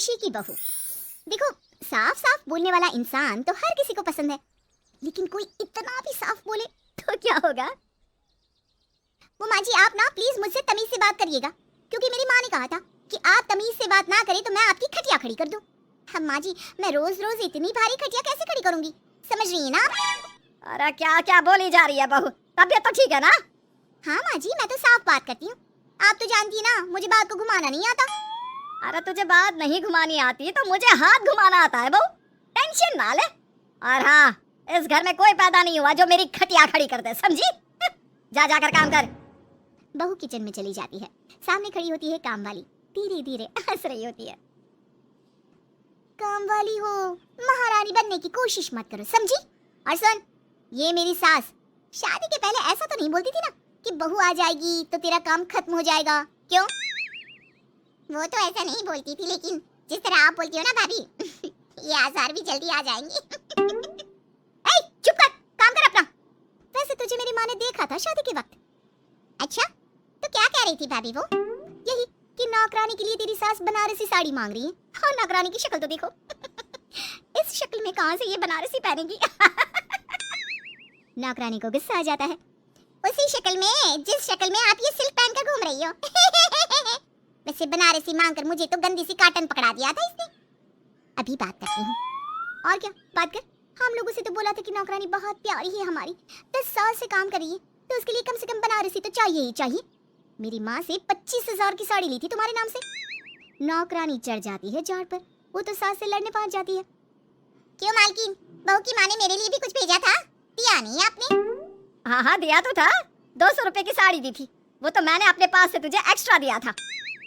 शीशी की बहू। देखो, साफ साफ बोलने वाला इंसान तो हर किसी को पसंद है, लेकिन कोई इतना भी साफ बोले तो क्या होगा? वो माँ जी, आप ना प्लीज मुझसे तमीज से बात करिएगा, क्योंकि मेरी माँ ने कहा था कि आप तमीज से बात ना करें तो मैं आपकी खटिया खड़ी कर दूं। हम माँ जी, मैं रोज रोज इतनी भारी खटिया कैसे खड़ी करूंगी, समझ रही है ना? अरे क्या क्या बोली जा रही है बहू, तबीयत तो ठीक है ना? हाँ माँ जी, मैं तो साफ बात करती हूँ, आप तो जानती है ना मुझे बात को घुमाना नहीं आता। अरे तुझे बात नहीं घुमानी आती तो मुझे हाथ घुमाना आता है बहू, टेंशन ना ले। और हाँ, इस घर में कोई पैदा नहीं हुआ जो मेरी खटिया खड़ी कर दे, समझी? जा जाकर काम कर। बहू किचन में चली जाती है, सामने खड़ी होती है काम वाली, धीरे धीरे हंस रही होती है। काम वाली हो, महारानी बनने की कोशिश मत करो, समझी? और सुन, ये मेरी सास शादी के पहले ऐसा तो नहीं बोलती थी ना कि बहू आ जाएगी तो तेरा काम खत्म हो जाएगा, क्यों? वो तो ऐसा नहीं बोलती थी, लेकिन जिस तरह आप बोलती हो ना भाभी, ये आसार भी जल्दी आ जाएंगे। ए, चुप कर, काम कर अपना। वैसे तुझे मेरी माँ ने देखा था शादी के वक्त। अच्छा, तो क्या कह रही थी भाभी वो? यही कि नौकरानी के लिए तेरी सास बनारसी साड़ी मांग रही है। हाँ, नौकरानी की शक्ल तो देखो। इस शक्ल में कहां से ये बनारसी पहनेगी? नौकरानी को गुस्सा आ जाता है, उसी शक्ल में जिस शक्ल में आप ये सिल्क पहन कर घूम रही हो। वैसे बनारसी मांगकर मुझे तो गंदी सी काटन पकड़ा दिया था इसने। अभी बात करती हूँ। और क्या बात कर? हम लोगों से तो बोला था कि नौकरानी बहुत प्यारी है हमारी, 10 साल से काम कर रही है, तो उसके लिए कम से कम बनारसी तो चाहिए ही चाहिए। मेरी माँ से 25,000 की साड़ी ली थी तुम्हारे नाम से। नौकरानी चढ़ जाती है झाड़ पर, वो तो सास से लड़ने पहुंच जाती है। क्यों मालकिन, बहू की माँ ने मेरे लिए भी कुछ भेजा था, दिया नहीं आपने? हाँ हाँ दिया तो था, 200 रुपए की साड़ी दी थी, वो तो मैंने अपने पास से तुझे एक्स्ट्रा दिया था।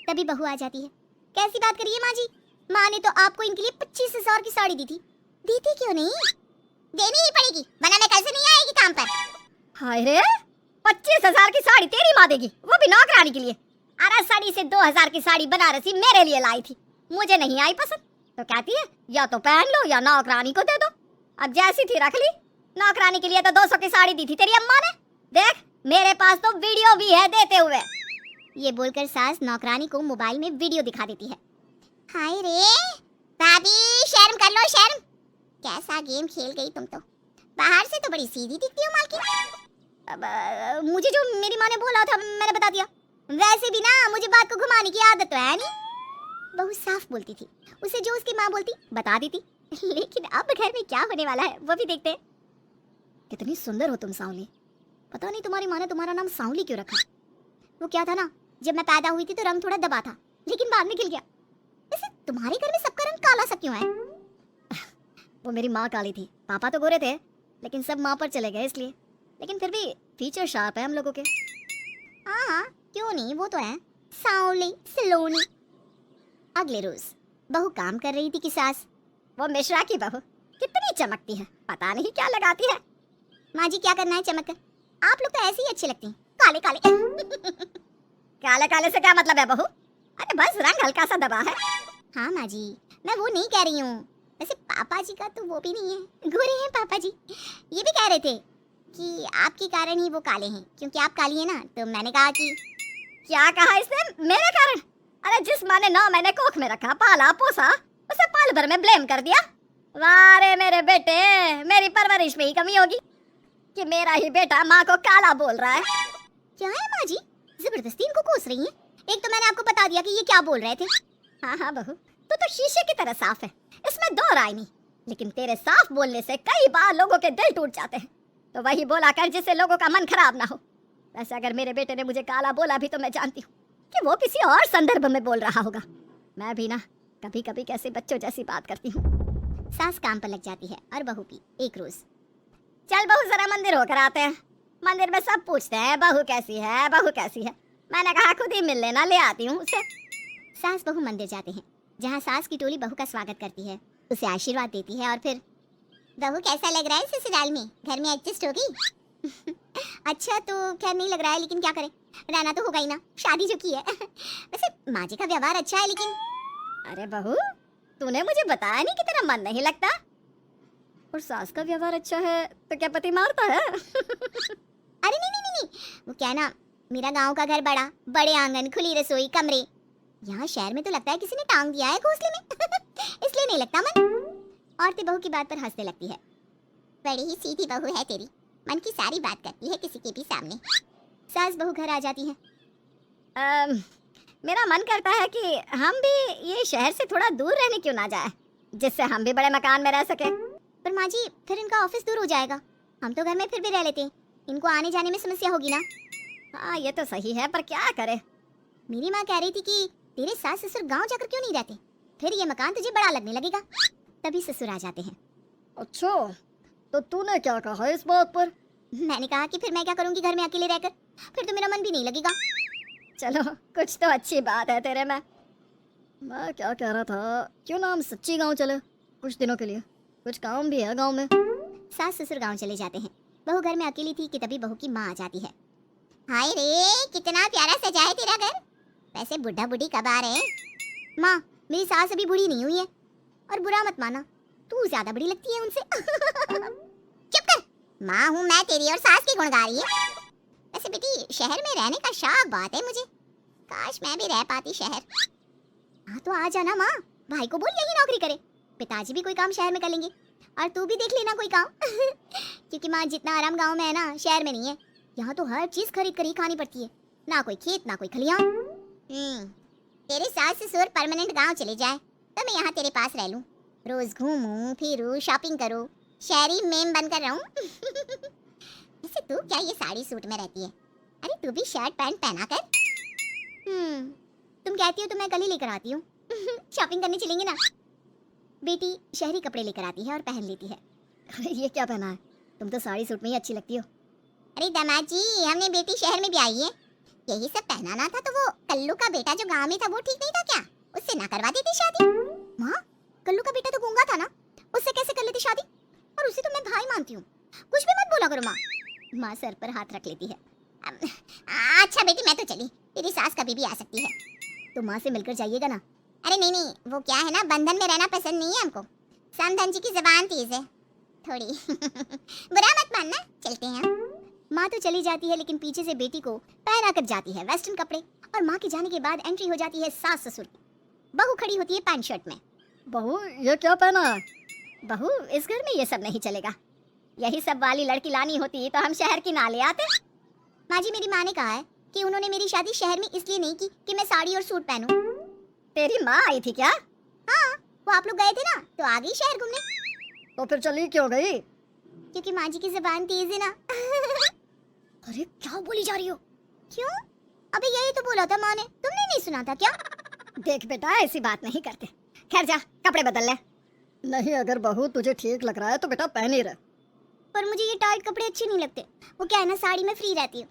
तभी बहू आ जाती है। कैसी बात करिए माँ जी, माँ ने तो आपको इनके लिए 25,000 की साड़ी दी थी, देती क्यों नहीं? देनी ही पड़ेगी, वरना मैं कल से नहीं आएगी काम पर। हाय रे, 25,000 की साड़ी तेरी माँ देगी, वो भी नौकरानी के लिए? अरे साड़ी से 2,000 की साड़ी बनारसी मेरे लिए लाई थी, मुझे नहीं आई पसंद, तो कहती है या तो पहन लो या नौकरानी को दे दो। अब जैसी थी रख ली। नौकरानी के लिए तो 200 की साड़ी दी थी तेरी अम्मा ने, देख मेरे पास तो वीडियो भी है देते हुए। ये बोलकर सास नौकरानी को मोबाइल में वीडियो दिखा देती है। हाय रे भाभी, शर्म कर लो शर्म, कैसा गेम खेल गई तुम तो। बाहर से तो बड़ी सीधी दिखती हो मालकिन। अब मुझे जो मेरी माँ ने बोला था मैंने बता दिया। वैसे भी ना मुझे बात को घुमाने की आदत तो है नहीं। बहुत साफ बोलती थी, उसे जो उसकी माँ बोलती बता देती। लेकिन अब घर में क्या होने वाला है वो भी देखते हैं। कितनी सुंदर हो तुम सांवली, पता नहीं तुम्हारी माँ ने तुम्हारा नाम सांवली क्यों रखा। वो क्या था ना, जब मैं पैदा हुई थी तो रंग थोड़ा दबा था, लेकिन बाद में खिल गया। वैसे तुम्हारे घर में सबका रंग काला सा क्यों है? वो मेरी माँ काली थी, पापा तो गोरे थे, लेकिन सब माँ पर चले गए इसलिए। लेकिन फिर भी फीचर शार्प है हम लोगों के। हाँ क्यों नहीं, वो तो है सांवली सलोनी। अगले रोज बहू काम कर रही थी कि सास, वो मिश्रा की बहू कितनी चमकती है, पता नहीं क्या लगाती है। माँ जी क्या करना है चमक कर, आप लोग तो ऐसे ही अच्छे लगते हैं, काले काले। काले काले से क्या मतलब है बहू? अरे बस रंग हल्का सा दबा है। हाँ माँ जी, मैं वो नहीं कह रही हूँ। वैसे पापा जी का तो वो भी नहीं है, गोरे हैं पापा जी। ये भी कह रहे थे कि आपके कारण ही वो काले हैं, क्योंकि आप काली हैं ना। तो मैंने कहा कि क्या कहा इसने, मेरे कारण? अरे जिस माँ ने 9 महीने कोख में रखा, पाला पोसा, उसे पल भर में ब्लेम कर दिया। वाह रे मेरे बेटे, मेरी परवरिश में ही कमी होगी कि मेरा ही बेटा माँ को काला बोल रहा है। क्या है माँ जी, जबरदस्ती इनको कोस रही हैं? एक तो मैंने आपको बता दिया कि ये क्या बोल रहे थे। हाँ हाँ बहू, तू तो शीशे की तरह साफ है, इसमें दो राय नहीं। लेकिन तेरे साफ बोलने से कई बार लोगों के दिल टूट जाते हैं, तो वही बोला कर जिससे लोगों का मन खराब ना हो। वैसे अगर मेरे बेटे ने मुझे काला बोला भी तो मैं जानती हूँ कि वो किसी और संदर्भ में बोल रहा होगा। मैं भी ना कभी कभी कैसे बच्चों जैसी बात करती हूँ। सास काम पर लग जाती है और बहू भी। एक रोज, चल बहू जरा मंदिर होकर आते हैं। मंदिर में सब पूछते हैं बहू कैसी है, बहू कैसी है। मैंने कहा खुद ही मिल लेना, ले आती हूँ उसे। सास बहू मंदिर जाते हैं, जहाँ सास की टोली बहू का स्वागत करती है, उसे आशीर्वाद देती है और फिर, बहू कैसा लग रहा है ससुराल में, घर में एडजस्ट होगी? अच्छा तो खैर नहीं लग रहा है, लेकिन क्या करें, रहना तो होगा ही ना, शादी जो की है। वैसे माँ जी का व्यवहार अच्छा है, लेकिन अरे बहू तूने मुझे बताया नहीं कि तेरा मन नहीं लगता? और सास का व्यवहार अच्छा है तो क्या पति मारता है? अरे नहीं नहीं नहीं नहीं, वो क्या ना, मेरा गांव का घर बड़ा, बड़े आंगन, खुली रसोई, कमरे, यहाँ शहर में तो लगता है किसी ने टांग दिया है घोंसले में इसलिए नहीं लगता मन। औरतें बहू की बात पर हंसने लगती है। बड़ी ही सीधी बहू है तेरी, मन की सारी बात करती है किसी के भी सामने। सास बहू घर आ जाती है। मेरा मन करता है कि हम भी ये शहर से थोड़ा दूर रहने क्यों ना जाए, जिससे हम भी बड़े मकान में रह सके। पर माँ जी फिर इनका ऑफिस दूर हो जाएगा, हम तो घर में फिर भी रह लेते हैं, इनको आने जाने में समस्या होगी ना। हाँ ये तो सही है, पर क्या करे। मेरी माँ कह रही थी कि तेरे सास ससुर गांव जाकर क्यों नहीं रहते, फिर ये मकान तुझे बड़ा लगने लगेगा। तभी ससुर आ जाते हैं। अच्छा, तो तूने क्या कहा इस बात पर? मैंने कहा कि फिर मैं क्या करूंगी घर में अकेले रहकर, फिर तो मेरा मन भी नहीं लगेगा। चलो कुछ तो अच्छी बात है तेरे में। मैं क्या कह रहा था, क्यों ना हम सच्ची गांव चले कुछ दिनों के लिए, कुछ काम भी है गांव में। सास ससुर गांव चले जाते हैं। बहू घर में अकेली थी कि तभी बहू की माँ आ जाती है। हाय रे कितना प्यारा सजा है तेरा घर, वैसे बुढ़ा बुढ़ी कब आ रहे हैं? माँ मेरी सास अभी बूढ़ी नहीं हुई है, और बुरा मत माना तू ज्यादा बड़ी लगती है उनसे। चुप कर, माँ हूँ मैं तेरी और सास की गुण गा रही है। वैसे बेटी शहर में रहने का शौक बहुत है मुझे, काश मैं भी रह पाती शहर। हाँ तो आ जाना माँ, भाई को बोल यही नौकरी करे, पिताजी भी कोई काम शहर में कर लेंगे और तू भी देख लेना कोई काम। क्योंकि माँ जितना आराम गांव में है ना शहर में नहीं है। यहाँ तो हर चीज खरीद कर ही खानी पड़ती है, ना कोई खेत ना कोई खलियान। तेरे सास ससुर परमानेंट गांव चले जाए तो मैं यहाँ तेरे पास रह लूं, रोज घूमूं फिरूं शॉपिंग करूं, शहरी मेम बनकर रहूं। वैसे तू क्या ये साड़ी सूट में रहती है, अरे तू भी शर्ट पैंट पहना कर। तुम कहती हो तो मैं कल ही लेकर आती हूँ। शॉपिंग करने चलेंगे ना। बेटी शहरी कपड़े लेकर आती है और पहन लेती है। अरे ये क्या पहना है, तुम तो साड़ी सूट में ही अच्छी लगती हो। अरे दामाद जी हमने बेटी शहर में भी आई है, यही सब पहनाना था तो वो कल्लू का बेटा जो गांव में था वो ठीक नहीं था क्या, उससे ना करवा देती शादी। माँ कल्लू का बेटा तो गूंगा था ना, उससे कैसे कर लेती शादी, और उसे तो मैं भाई मानती हूँ, कुछ भी मत बोला करो माँ। माँ सर पर हाथ रख लेती है। अच्छा बेटी मैं तो चली, तेरी सास कभी भी आ सकती है। तो माँ से मिलकर जाइएगा ना। अरे नहीं नहीं वो क्या है ना, बंधन में रहना पसंद नहीं है हमको, समधन जी की जबान तेज है थोड़ी। बुरा मत मानना, चलते हैं। माँ तो चली जाती है लेकिन पीछे से बेटी को पहना कर जाती है वेस्टर्न कपड़े, और माँ के जाने के बाद एंट्री हो जाती है सास ससुर की। बहू खड़ी होती है पैंट शर्ट में। बहू ये क्या पहना है? बहू इस घर में ये सब नहीं चलेगा, यही सब वाली लड़की लानी होती तो हम शहर की ना ले आते। माँ जी मेरी माँ ने कहा है कि उन्होंने मेरी शादी शहर में इसलिए नहीं की कि मैं साड़ी और सूट पहनूं। तेरी माँ आई थी क्या? हाँ वो आप लोग गए थे ना तो आ गई शहर घूमने। तो फिर चली क्यों गई? क्योंकि माँ जी की जुबान तेज है ना। अरे क्या बोली जा रही हो? क्यों? अबे यही तो बोला था माँ ने, तुमने नहीं सुना था क्या? देख बेटा ऐसी बात नहीं करते, खैर जा कपड़े बदल ले। नहीं अगर बहू तुझे ठीक लग रहा है तो बेटा पहन ही रह। पर मुझे ये टाइट कपड़े अच्छे नहीं लगते, वो क्या है ना साड़ी में फ्री रहती हूँ,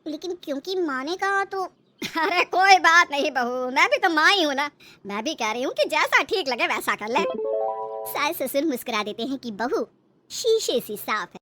लेकिन क्योंकि माँ ने कहा तो। अरे कोई बात नहीं बहू, मैं भी तो माँ ही हूँ ना, मैं भी कह रही हूँ कि जैसा ठीक लगे वैसा कर ले। सास ससुर मुस्कुरा देते हैं कि बहू शीशे सी साफ है।